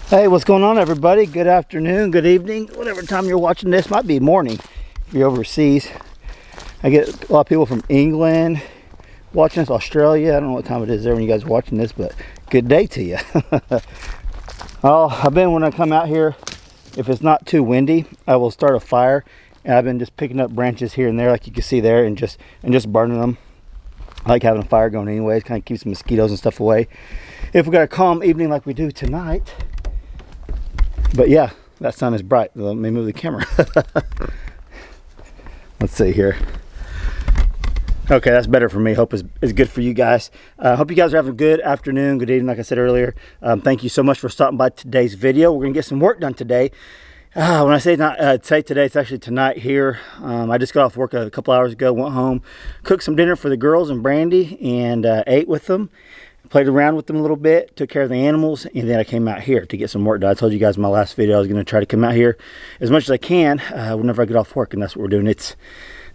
Hey, what's going on, everybody? Good afternoon, good evening, whatever time you're watching this. Might be morning if you're overseas. I get a lot of people from England watching this, Australia. I don't know what time it is there when you guys are watching this, but good day to you. When I come out here, if it's not too windy, I will start a fire. And I've been just picking up branches here and there, like you can see there, and just burning them. I like having a fire going anyways. Kind of keeps the mosquitoes and stuff away. If we got a calm evening like we do tonight. But yeah, that sun is bright. Let me move the camera. Let's see here. Okay, that's better for me. Hope is good for you guys. Hope you guys are having a good afternoon, good evening, like I said earlier. Thank you so much for stopping by today's video. We're gonna get some work done today. When I say today, it's actually tonight here. I just got off work a couple hours ago, went home, cooked some dinner for the girls and Brandy, and ate with them. Played around with them a little bit, took care of the animals, and then I came out here to get some work done. I told you guys in my last video I was going to try to come out here as much as I can whenever I get off work, and that's what we're doing. So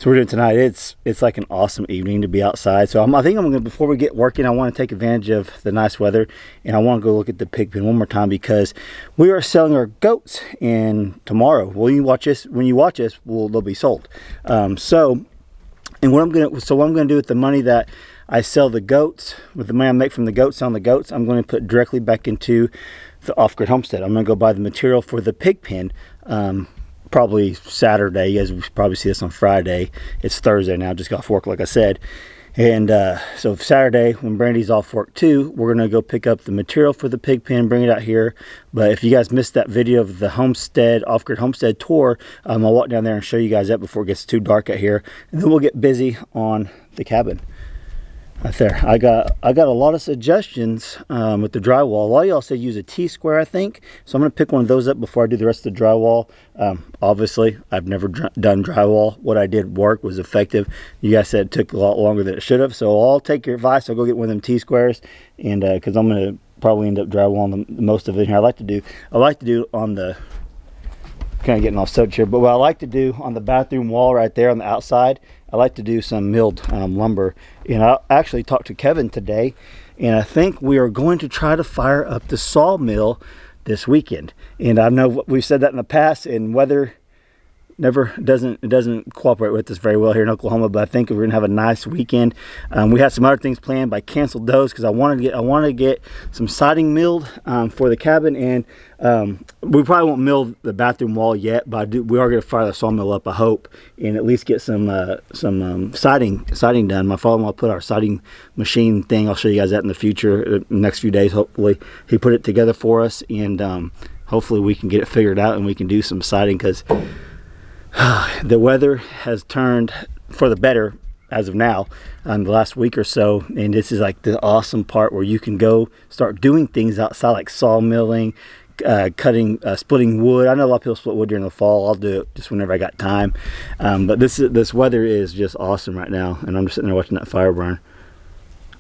we're doing tonight. It's like an awesome evening to be outside. So I think I'm going to, before we get working, I want to take advantage of the nice weather, and I want to go look at the pig pen one more time because we are selling our goats, and tomorrow, when you watch this, they'll be sold. What I'm going to do with the money that I sell the goats, with the money I make from the goats, selling the goats, I'm going to put directly back into the off-grid homestead. I'm going to go buy the material for the pig pen probably Saturday. You guys will probably see this on Friday. It's Thursday now, just got off work like I said. And so Saturday, when Brandy's off work too, we're going to go pick up the material for the pig pen, bring it out here. But if you guys missed that video of the homestead, off-grid homestead tour, I'll walk down there and show you guys that before it gets too dark out here. And then we'll get busy on the cabin. Right there, I got a lot of suggestions with the drywall. A lot of y'all said use a T-square, I think. So I'm gonna pick one of those up before I do the rest of the drywall. Obviously, I've never done drywall. What I did worked, was effective. You guys said it took a lot longer than it should have. So I'll take your advice. I'll go get one of them T-squares, and because I'm gonna probably end up drywalling the most of it here. I like to do on the, kind of getting off subject here, but what I like to do on the bathroom wall right there on the outside, I like to do some milled lumber. And I actually talked to Kevin today, and I think we are going to try to fire up the sawmill this weekend. And I know we've said that in the past, and weather doesn't cooperate with us very well here in Oklahoma, but I think we're gonna have a nice weekend. We had some other things planned, but I canceled those because I wanted to get some siding milled for the cabin, and we probably won't mill the bathroom wall yet, but we are gonna fire the sawmill up, I hope, and at least get some siding done. My father-in-law put our siding machine thing. I'll show you guys that in the future, the next few days. Hopefully, he put it together for us, and hopefully we can get it figured out and we can do some siding because the weather has turned for the better as of now in the last week or so, and this is like the awesome part where you can go start doing things outside, like sawmilling, cutting, splitting wood. I know a lot of people split wood during the fall. I'll do it just whenever I got time, but this weather is just awesome right now, and I'm just sitting there watching that fire burn.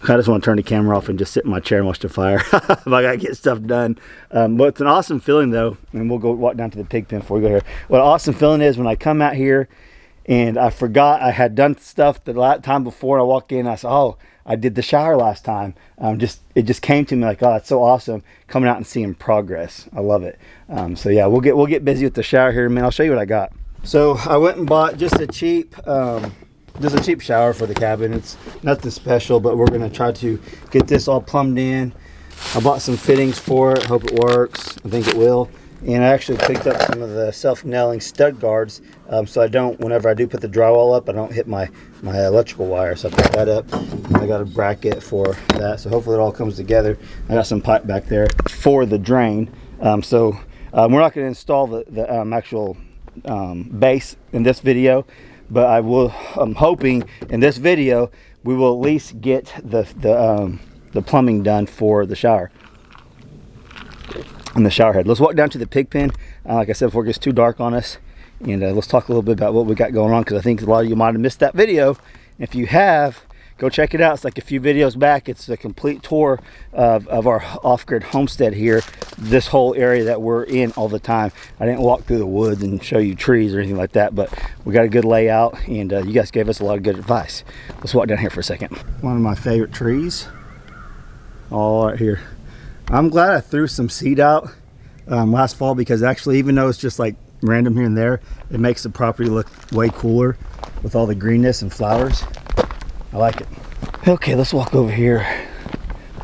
I just want to turn the camera off and just sit in my chair and watch the fire. I gotta get stuff done. But it's an awesome feeling though, and we'll go walk down to the pig pen before we go here. What an awesome feeling is when I come out here and I forgot I had done stuff the last time before, and I walk in and I said, oh, I did the shower last time. It just came to me like, oh, it's so awesome coming out and seeing progress. I love it. So yeah, we'll get busy with the shower here in a minute. I'll show you what I got. So I went and bought just a cheap shower for the cabin. It's nothing special, but we're going to try to get this all plumbed in. I bought some fittings for it. Hope it works. I think it will. And I actually picked up some of the self-nailing stud guards, so I don't, whenever I do put the drywall up, I don't hit my electrical wire. So I picked that up. And I got a bracket for that, so hopefully it all comes together. I got some pipe back there for the drain. We're not going to install the actual base in this video, but I'm hoping in this video we will at least get the plumbing done for the shower and the shower head. Let's walk down to the pig pen, like I said, before it gets too dark on us, and let's talk a little bit about what we got going on, because I think a lot of you might have missed that video. If you have, go check it out. It's like a few videos back. It's a complete tour of our off-grid homestead here, this whole area that we're in all the time. I didn't walk through the woods and show you trees or anything like that, but we got a good layout, and you guys gave us a lot of good advice. Let's walk down here for a second. One of my favorite trees, all right here. I'm glad I threw some seed out last fall, because actually, even though it's just like random here and there, it makes the property look way cooler with all the greenness and flowers. I like it. Okay, let's walk over here.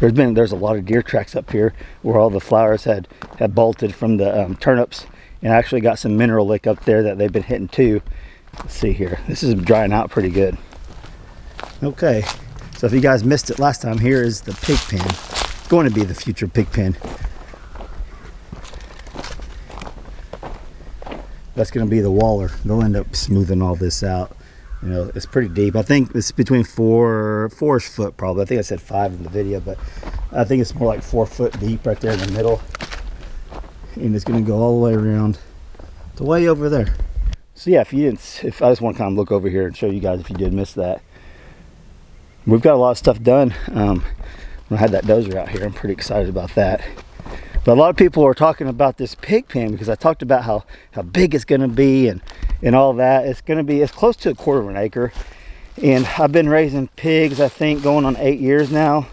There's a lot of deer tracks up here where all the flowers had bolted from the turnips, and I actually got some mineral lick up there that they've been hitting too. Let's see here. This is drying out pretty good. Okay, so if you guys missed it last time, here is the pig pen. It's going to be the future pig pen. That's going to be the waller. They'll end up smoothing all this out. You know, it's pretty deep. I think it's between 4-ish foot probably. I think I said 5 in the video, but I think it's more like 4 foot deep right there in the middle. And it's going to go all the way around to way over there. So yeah, if I just want to kind of look over here and show you guys if you did miss that. We've got a lot of stuff done. I had that dozer out here. I'm pretty excited about that. But a lot of people are talking about this pig pen because I talked about how big it's going to be and all that. It's close to 1/4 acre. And I've been raising pigs, I think, going on 8 years now.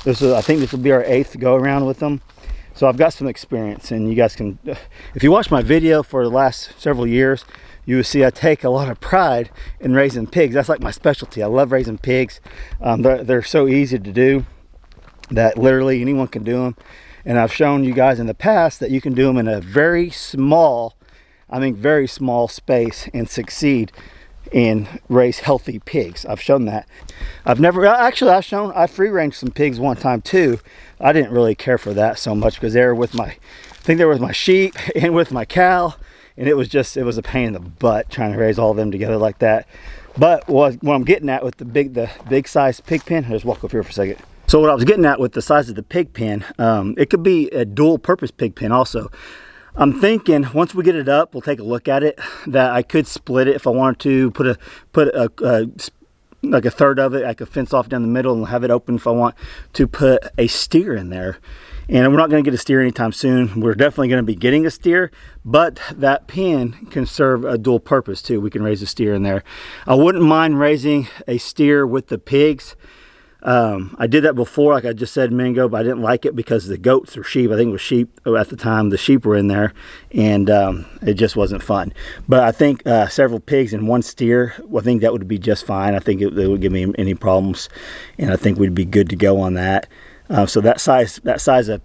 I think this will be our 8th go around with them. So I've got some experience, and you guys can, if you watch my video for the last several years, you will see I take a lot of pride in raising pigs. That's like my specialty. I love raising pigs. They're so easy to do that literally anyone can do them. And I've shown you guys in the past that you can do them in a very small, very small space and succeed and raise healthy pigs. I've shown that. I free ranged some pigs one time too. I didn't really care for that so much because they were with my sheep and with my cow. And it was a pain in the butt trying to raise all of them together like that. But what I'm getting at with the big size pig pen, I'll just walk over here for a second. So what I was getting at with the size of the pig pen, it could be a dual purpose pig pen also. I'm thinking once we get it up, we'll take a look at it, that I could split it if I wanted to, put like a third of it. I could fence off down the middle and have it open if I want to put a steer in there. And we're not going to get a steer anytime soon. We're definitely going to be getting a steer, but that pen can serve a dual purpose too. We can raise a steer in there. I wouldn't mind raising a steer with the pigs. I did that before, like I just said a minute ago, but I didn't like it because the goats or sheep, I think it was sheep at the time, the sheep were in there, and it just wasn't fun. But I think several pigs and one steer, I think that would be just fine. I think it wouldn't give me any problems, and I think we'd be good to go on that. So that size of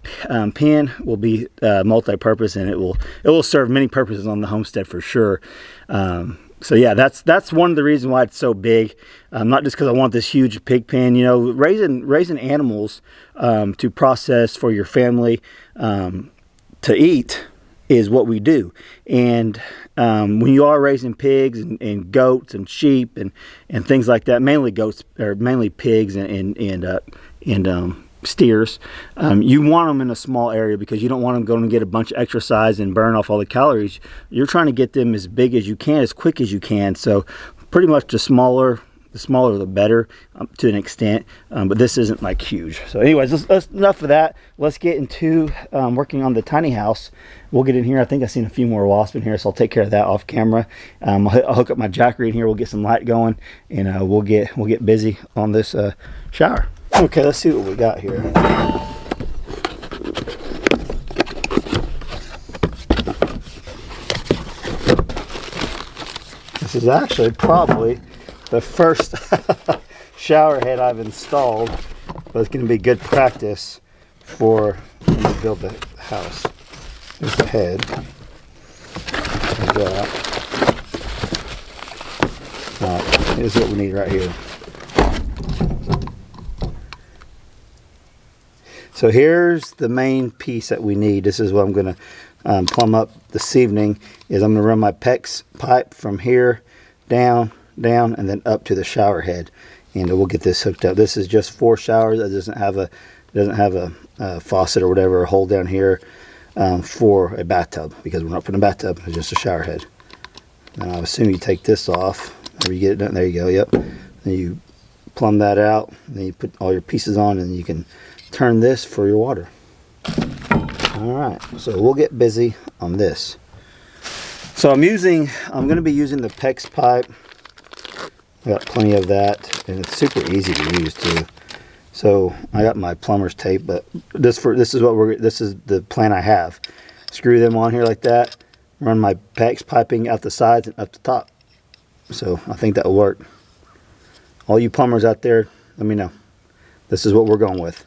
pen will be multi-purpose, and it will serve many purposes on the homestead for sure. So yeah, that's one of the reasons why it's so big. Not just because I want this huge pig pen. You know, raising animals to process for your family to eat is what we do. And when you are raising pigs and goats and sheep and things like that, mainly goats or mainly pigs and steers, you want them in a small area because you don't want them going to get a bunch of exercise and burn off all the calories. You're trying to get them as big as you can, as quick as you can. So pretty much the smaller the better, to an extent, but this isn't like huge. So anyways, let's enough of that. Let's get into working on the tiny house. We'll get in here. I think I've seen a few more wasps in here, so I'll take care of that off camera. I'll hook up my jackery in here. We'll get some light going, and we'll get busy on this shower. Okay, let's see what we got here. This is actually probably the first shower head I've installed, but it's going to be good practice for when we build the house. There's the head. There's that. Here's what we need right here. So here's the main piece that we need. This is what I'm going to plumb up this evening. Is I'm going to run my PEX pipe from here down, and then up to the shower head, and we'll get this hooked up. This is just 4 showers. It doesn't have a faucet or whatever, a hole down here for a bathtub, because we're not putting a bathtub. It's just a shower head. And I assume you take this off. Whenever you get it done, there you go. Yep. Then you plumb that out. And then you put all your pieces on, and you can turn this for your water. All right. So we'll get busy on this. So I'm going to be using the PEX pipe. I got plenty of that, and it's super easy to use too. So I got my plumber's tape, but this is the plan I have. screw them on here like that, run my PEX piping out the sides and up the top. So I think that will work. All you plumbers out there, let me know. This is what we're going with.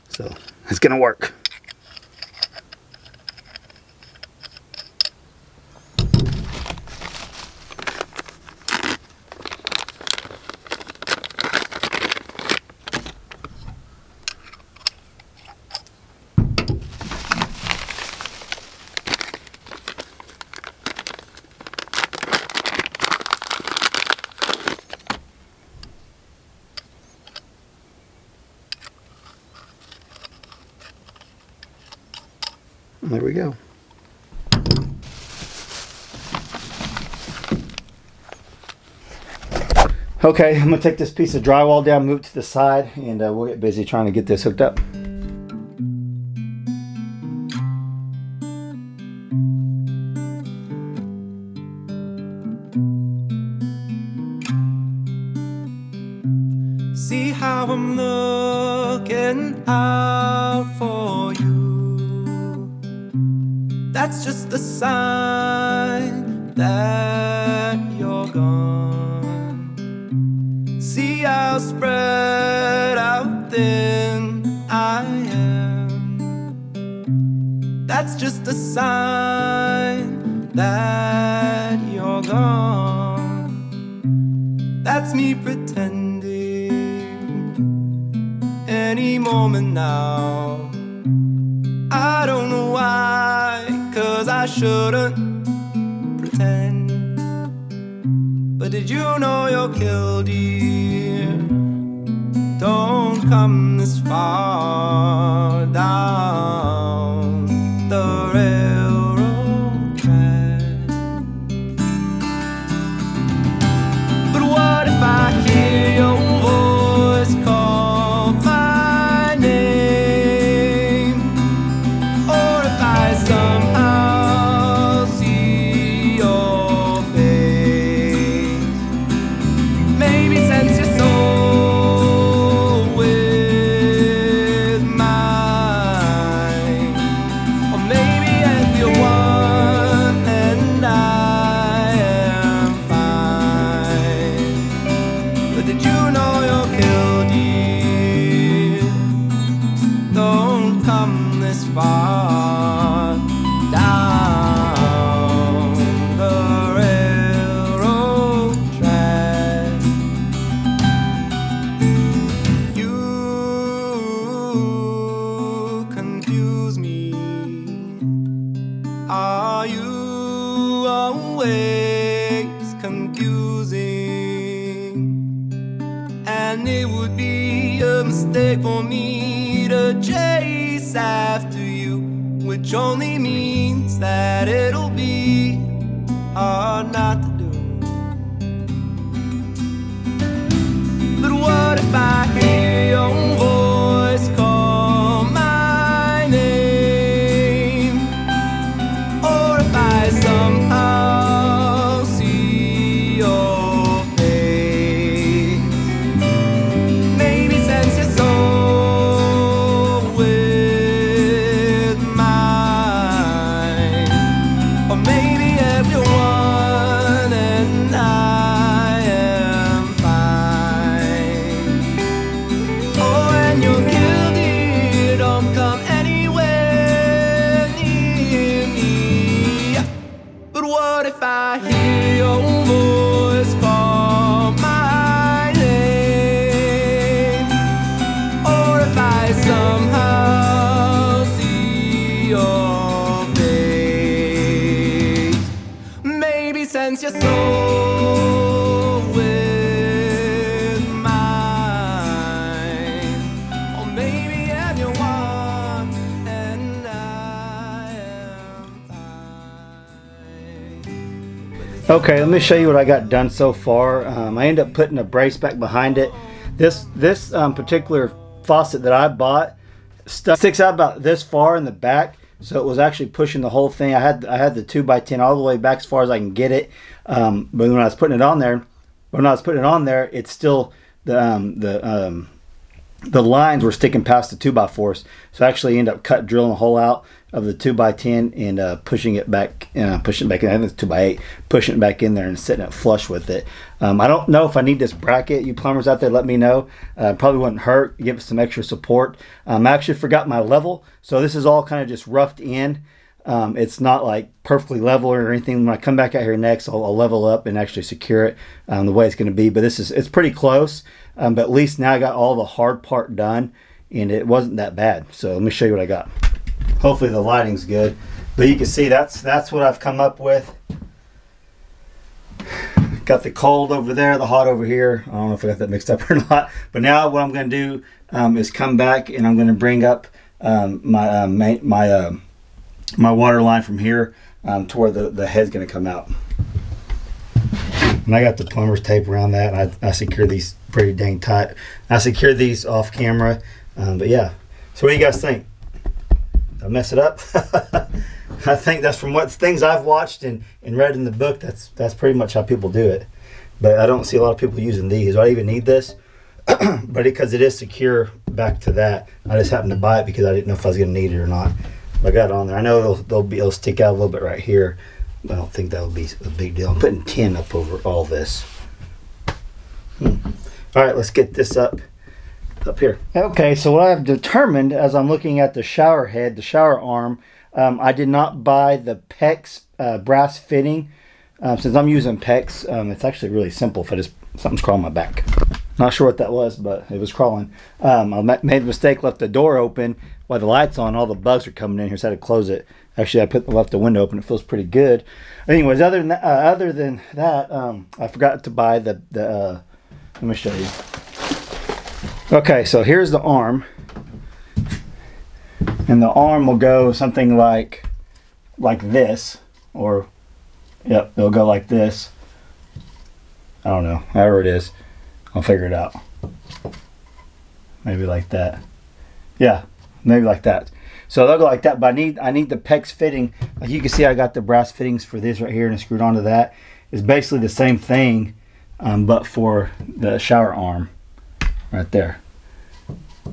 So it's gonna work. There we go. Okay, I'm gonna take this piece of drywall down, move it to the side, and we'll get busy trying to get this hooked up. See how I'm looking out for you. That's just a sign that you're gone. See how spread out thin I am. That's just a sign that you're gone. That's me pretending any moment now. I don't know why, 'cause I shouldn't pretend. But did you know you're killed, dear? Don't come this far down the railroad track. But what if I hear your voice call my name? Or if I somehow see your face? Maybe sense your soul with mine. Or maybe if you're one and I am fine. But did you know you're killed, dear? Don't come this far down the railroad track. You confuse me. Are you always confusing? And it would be a mistake for me to chase after you, which only means that it'll be hard not to do. But what if I hear your voice call my name? Or if I somehow see your face? Maybe sense your soul with mine. Or maybe everyone and I am fine. Oh, and you're guilty, don't come anywhere near me. But what if I hear your voice call my name? Or if I somehow see your face? Maybe sense your soul with mine. Or maybe everyone and I am fine. Okay, let me show you what I got done so far. I ended up putting a brace back behind it. This particular faucet that I bought sticks out about this far in the back, so it was actually pushing the whole thing. I had the 2x10 all the way back as far as I can get it. But when I was putting it on there, it's still the the lines were sticking past the 2x4s. So I actually ended up drilling a hole out of the 2x10 and pushing it back in. I think it's 2x8, pushing it back in there and setting it flush with it. I don't know if I need this bracket. You plumbers out there, let me know. Probably wouldn't hurt. Give it some extra support. I actually forgot my level, so this is all kind of just roughed in. It's not like perfectly level or anything. When I come back out here next, I'll level up and actually secure it the way it's going to be. But it's pretty close. But at least now I got all the hard part done, and it wasn't that bad. So let me show you what I got. Hopefully the lighting's good, but you can see that's what I've come up with. Got the cold over there, the hot over here. I don't know if I got that mixed up or not. But now what I'm going to do is come back and I'm going to bring up my water line from here to where the head's going to come out. And I got the plumber's tape around that. And I secure these pretty dang tight. I secure these off camera. But yeah. So what do you guys think? Did I mess it up? I think that's from what things I've watched and read in the book. That's pretty much how people do it. But I don't see a lot of people using these. Do I even need this? But because it is secure back to that, I just happened to buy it because I didn't know if I was going to need it or not. I got it on there. I know it'll stick out a little bit right here, but I don't think that'll be a big deal. I'm putting tin up over all this. All right, let's get this up here. Okay, so what I've determined as I'm looking at the shower head, the shower arm, I did not buy the PEX brass fitting. Since I'm using PEX, it's actually really simple. Something's crawling my back. Not sure what that was, but it was crawling. I made a mistake, left the door open while the light's on. All the bugs are coming in here, so I had to close it. Actually, left the window open. It feels pretty good. Anyways, other than that, I forgot to buy the let me show you. Okay, so here's the arm, and the arm will go something like this, or yep, it'll go like this. I don't know, however it is. I'll figure it out. Maybe like that. Yeah, maybe like that. So they'll go like that, but I need the PEX fitting. Like you can see, I got the brass fittings for this right here, and it's screwed onto that. It's basically the same thing, but for the shower arm right there.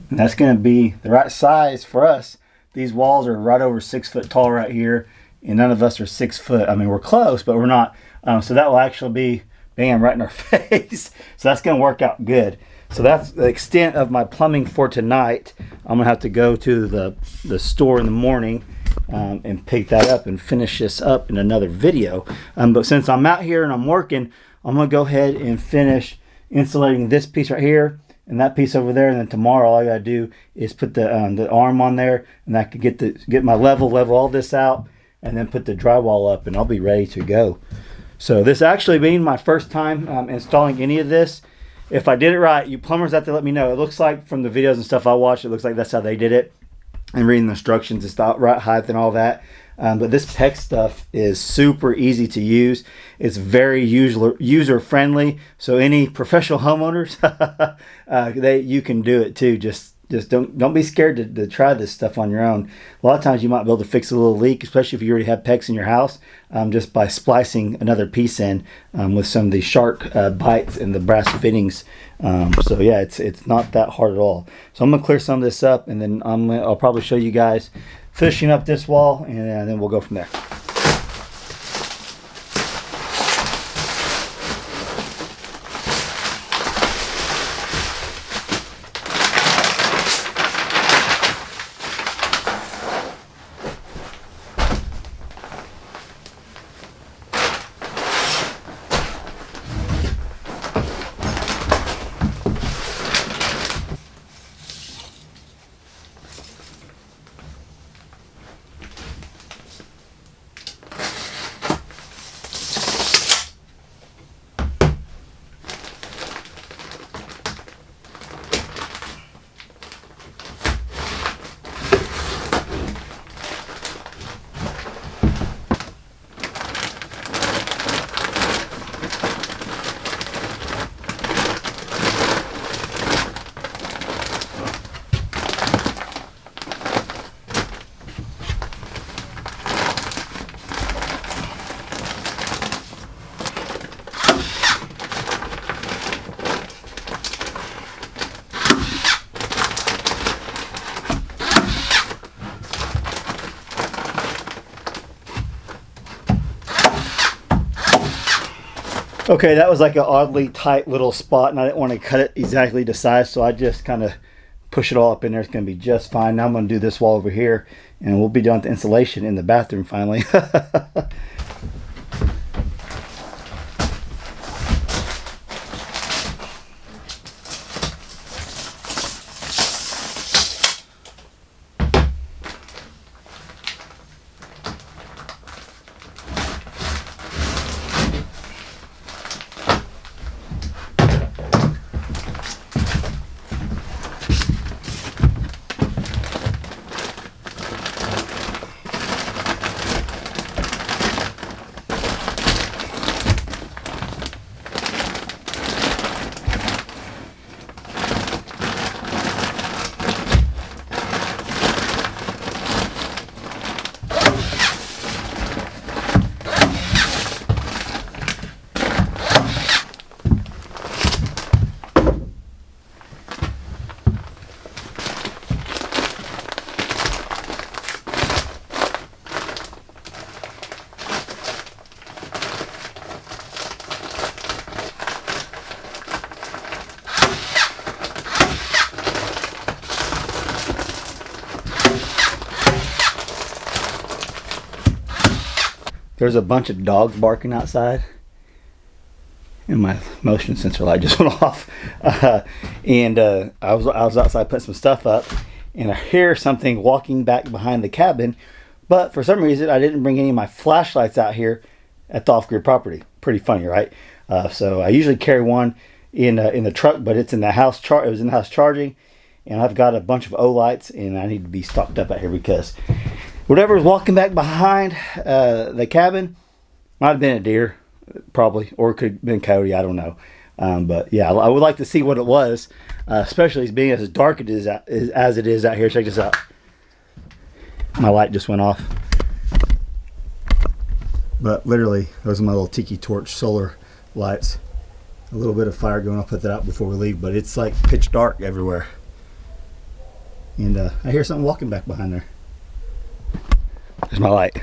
And that's going to be the right size for us. These walls are right over 6 foot tall right here, and none of us are 6 foot. I mean, we're close, but we're not. So that will actually be, bam, right in our face. So that's going to work out good. So that's the extent of my plumbing for tonight. I'm going to have to go to the store in the morning and pick that up and finish this up in another video. But since I'm out here and I'm working, I'm going to go ahead and finish insulating this piece right here and that piece over there. And then tomorrow all I got to do is put the arm on there, and I could get my level all this out, and then put the drywall up, and I'll be ready to go. So this actually being my first time installing any of this. If I did it right, you plumbers have to let me know. It looks like from the videos and stuff I watched, it looks like that's how they did it. And reading the instructions, it's the right height and all that. But this PEX stuff is super easy to use. It's very user friendly. So any professional homeowners, you can do it too. Just don't be scared to try this stuff on your own. A lot of times you might be able to fix a little leak, especially if you already have PEX in your house, just by splicing another piece in with some of these shark bites and the brass fittings. So yeah, it's not that hard at all. So I'm gonna clear some of this up, and then I'll probably show you guys finishing up this wall, and then we'll go from there. Okay, that was like an oddly tight little spot, and I didn't want to cut it exactly to size, so I just kind of push it all up in there. It's going to be just fine. Now I'm going to do this wall over here, and we'll be done with the insulation in the bathroom finally. There's a bunch of dogs barking outside, and my motion sensor light just went off. I was outside putting some stuff up, and I hear something walking back behind the cabin. But for some reason, I didn't bring any of my flashlights out here at the off-grid property. Pretty funny, right? So I usually carry one in the truck, but it's in the house. It was in the house charging, and I've got a bunch of O lights, and I need to be stocked up out here because whatever's walking back behind the cabin might have been a deer, probably, or it could have been coyote. I don't know. But yeah, I would like to see what it was, especially as being as dark as it is out here. Check this out. My light just went off. But literally, those are my little tiki torch solar lights. A little bit of fire going. I'll put that out before we leave, but it's like pitch dark everywhere. And I hear something walking back behind there. There's my light.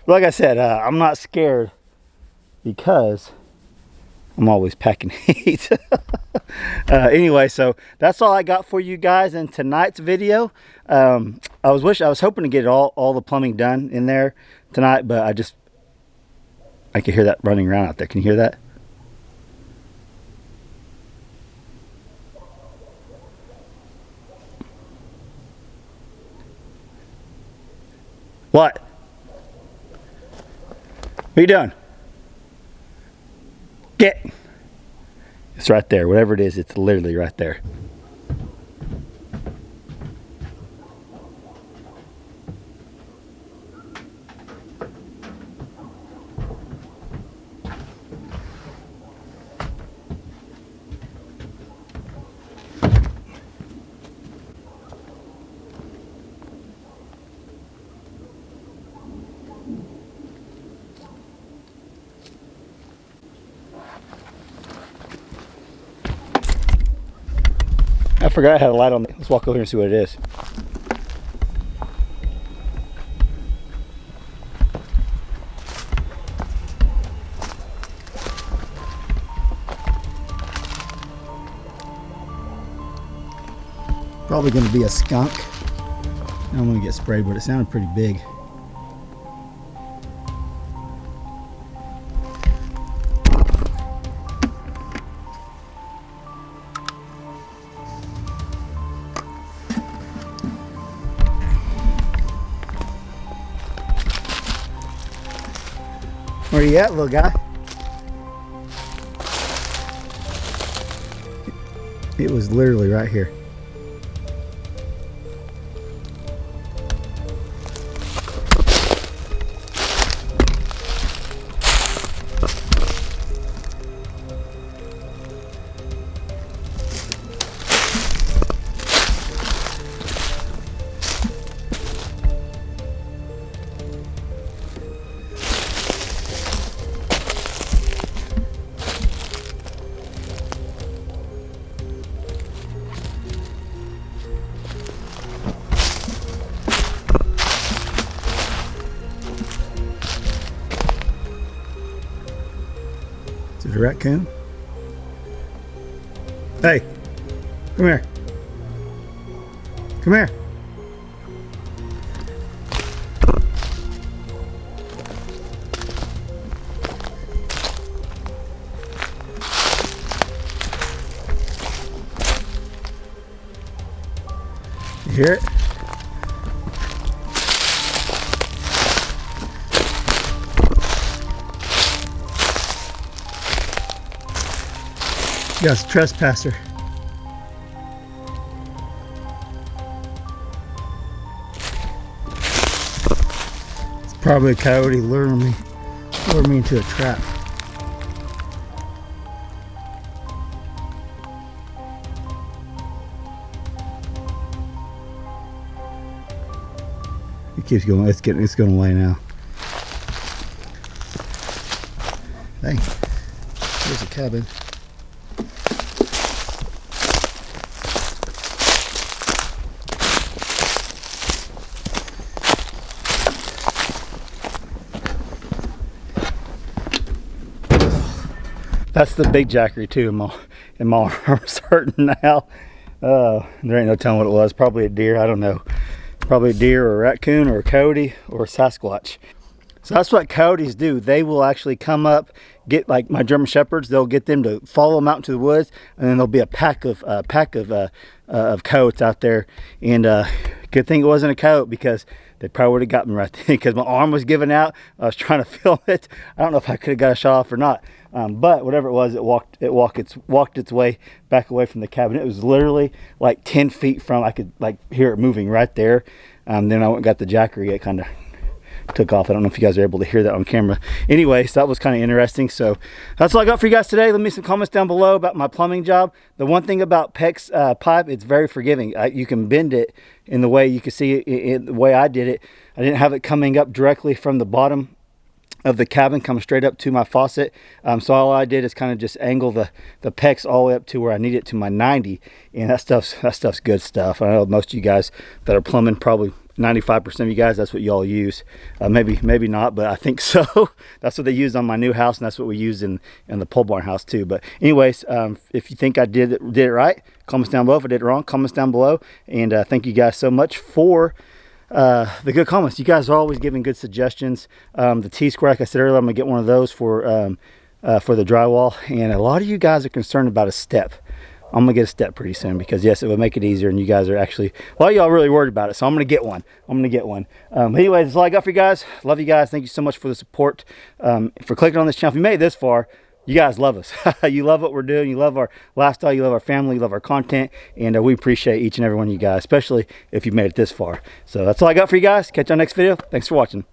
Like I said, I'm not scared because I'm always packing heat. Anyway, so that's all I got for you guys in tonight's video. I was hoping to get all the plumbing done in there tonight, but I could hear that running around out there. Can you hear that? What? What are you doing? Get! It's right there. Whatever it is, it's literally right there. I forgot I had a light on. Let's walk over here and see what it is. Probably going to be a skunk. I'm going to get sprayed, but it sounded pretty big. Where you at, little guy? It was literally right here. Is it a raccoon? Hey, come here. Come here. You hear it? Yes, trespasser. It's probably a coyote luring me into a trap. It keeps going. It's going away now. Hey, there's a cabin. That's the big jackery too. My arm's hurting now. There ain't no telling what it was. Probably a deer. I don't know. Probably a deer or a raccoon or a coyote or a Sasquatch. So that's what coyotes do. They will actually come up, get like my German Shepherds. They'll get them to follow them out into the woods, and then there'll be a pack of coyotes out there. And good thing it wasn't a coyote, because they probably would have got me right then, because my arm was giving out. I was trying to film it. I don't know if I could have got a shot off or not. But whatever it was, it walked its way back away from the cabin. It was literally like 10 feet from. I could like hear it moving right there. Then I went and got the jackery. It kind of took off. I don't know if you guys are able to hear that on camera. Anyways, that was kind of interesting. So that's all I got for you guys today. Leave me some comments down below about my plumbing job. The one thing about PEX pipe, it's very forgiving. You can bend it in the way you can see it, the way I did it. I didn't have it coming up directly from the bottom of the cabin, coming straight up to my faucet. So all I did is kind of just angle the PEX all the way up to where I need it, to my 90. And that stuff's good stuff. I know most of you guys that are plumbing, probably 95% of you guys, that's what y'all use. Maybe not, but I think so. That's what they used on my new house, and that's what we use in the pole barn house too. But anyways, if you think I did it right, comments down below. If I did it wrong, comments down below. And thank you guys so much for the good comments. You guys are always giving good suggestions. The T-square, like I said earlier, I'm gonna get one of those for the drywall. And a lot of you guys are concerned about a step. I'm gonna get a step pretty soon, because yes, it would make it easier, and you guys are actually, a lot of y'all really worried about it. So I'm gonna get one. But anyways, that's all I got for you guys. Love you guys. Thank you so much for the support, for clicking on this channel. If you made it this far, you guys love us. You love what we're doing. You love our lifestyle. You love our family. You love our content. And we appreciate each and every one of you guys, especially if you made it this far. So that's all I got for you guys. Catch you on the next video. Thanks for watching.